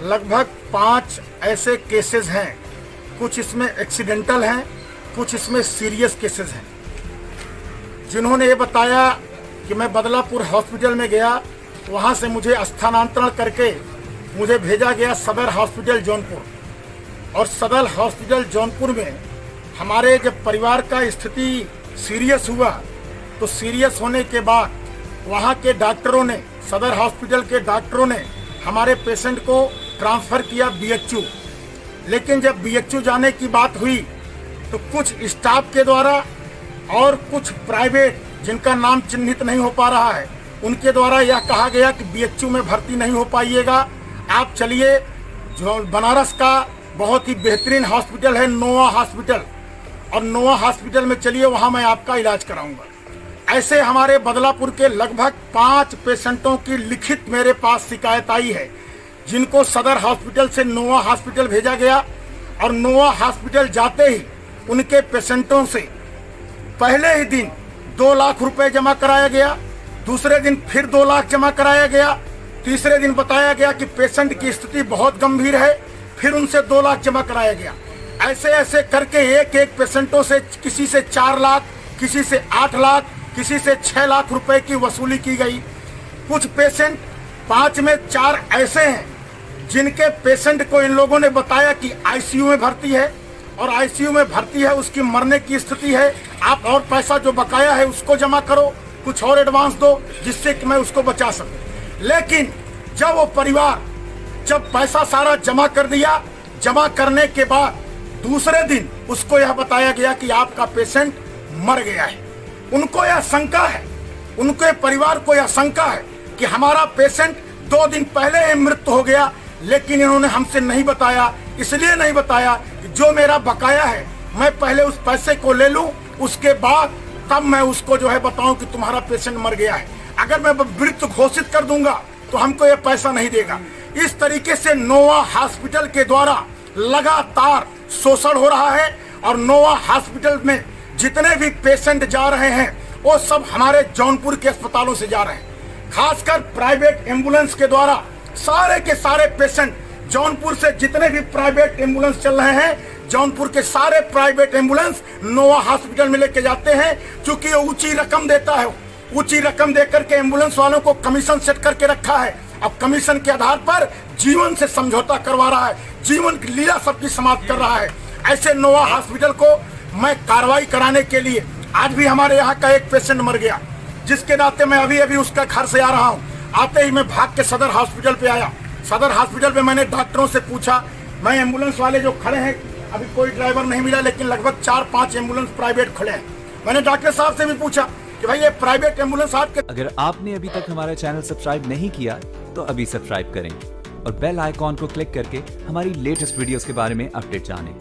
लगभग 5 ऐसे केसेस हैं, कुछ इसमें एक्सीडेंटल हैं, कुछ इसमें सीरियस केसेस हैं, जिन्होंने ये बताया कि मैं बदलापुर हॉस्पिटल में गया, वहाँ से मुझे स्थानांतरण करके मुझे भेजा गया सदर हॉस्पिटल जौनपुर। और सदर हॉस्पिटल जौनपुर में हमारे जब परिवार का स्थिति सीरियस हुआ तो सीरियस होने के बाद वहाँ के डॉक्टरों ने, सदर हॉस्पिटल के डॉक्टरों ने हमारे पेशेंट को ट्रांसफ़र किया बीएचयू। लेकिन जब बीएचयू जाने की बात हुई तो कुछ स्टाफ के द्वारा और कुछ प्राइवेट जिनका नाम चिन्हित नहीं हो पा रहा है, उनके द्वारा यह कहा गया कि बीएचयू में भर्ती नहीं हो पाइएगा, आप चलिए जो बनारस का बहुत ही बेहतरीन हॉस्पिटल है नोवा हॉस्पिटल, और नोवा हॉस्पिटल में चलिए, वहाँ मैं आपका इलाज कराऊंगा। ऐसे हमारे बदलापुर के लगभग 5 पेशेंटों की लिखित मेरे पास शिकायत आई है, जिनको सदर हॉस्पिटल से नोवा हॉस्पिटल भेजा गया। और नोवा हॉस्पिटल जाते ही उनके पेशेंटों से पहले ही दिन 2 लाख रुपए जमा कराया गया, दूसरे दिन फिर 2 लाख जमा कराया गया, तीसरे दिन बताया गया कि पेशेंट की स्थिति बहुत गंभीर है, फिर उनसे 2 लाख जमा कराया गया। ऐसे ऐसे करके एक एक पेशेंटों से किसी से 4 लाख, किसी से 8 लाख, किसी से 6 लाख रुपए की वसूली की गई। कुछ पेशेंट 5 में 4 ऐसे हैं जिनके पेशेंट को इन लोगों ने बताया कि आईसीयू में भर्ती है, और आईसीयू में भर्ती है, उसकी मरने की स्थिति है, आप और पैसा जो बकाया है उसको जमा करो, कुछ और एडवांस दो जिससे कि मैं उसको बचा सकूं। लेकिन जब वो परिवार जब पैसा सारा जमा कर दिया, जमा करने के बाद दूसरे दिन उसको यह बताया गया कि आपका पेशेंट मर गया है। उनको यह शंका है, उनके परिवार को यह शंका है कि हमारा पेशेंट 2 दिन पहले ही मृत्यु हो गया, लेकिन इन्होंने हमसे नहीं बताया। इसलिए नहीं बताया कि जो मेरा बकाया है मैं पहले उस पैसे को ले लूं, उसके बाद तब मैं उसको जो है बताऊं कि तुम्हारा पेशेंट मर गया है। अगर मैं मृत्यु घोषित कर दूंगा तो हमको यह पैसा नहीं देगा। इस तरीके से नोवा हॉस्पिटल के द्वारा लगातार शोषण हो रहा है, और नोवा हॉस्पिटल में जितने भी पेशेंट जा रहे हैं वो सब हमारे जौनपुर के अस्पतालों से जा रहे हैं। खासकर प्राइवेट एम्बुलेंस के द्वारा सारे के सारे पेशेंट जौनपुर से, जितने भी प्राइवेट एम्बुलेंस चल रहे हैं, जौनपुर के सारे प्राइवेट एम्बुलेंस नोवा हॉस्पिटल में लेके जाते हैं। चूंकि ये ऊंची रकम देता है, ऊंची रकम देकर के एम्बुलेंस वालों को कमीशन सेट करके रखा है। अब कमीशन के आधार पर जीवन से समझौता करवा रहा है, जीवन की लीला सबकी समाप्त कर रहा है। ऐसे नोवा हॉस्पिटल को मैं कार्रवाई कराने के लिए, आज भी हमारे यहाँ का एक पेशेंट मर गया, जिसके नाते मैं अभी अभी उसका घर से आ रहा हूँ। आते ही मैं भाग के सदर हॉस्पिटल पे आया। सदर हॉस्पिटल पे मैंने डॉक्टरों से पूछा, मैं एम्बुलेंस वाले जो खड़े हैं, अभी कोई ड्राइवर नहीं मिला, लेकिन लगभग 4-5 एम्बुलेंस प्राइवेट खड़े हैं। मैंने डॉक्टर साहब से भी पूछा कि भाई ये प्राइवेट एम्बुलेंस आपके। अगर आपने अभी तक हमारा चैनल सब्सक्राइब नहीं किया तो अभी सब्सक्राइब करें और बेल आइकॉन को क्लिक करके हमारी लेटेस्ट वीडियोस के बारे में अपडेट जानें।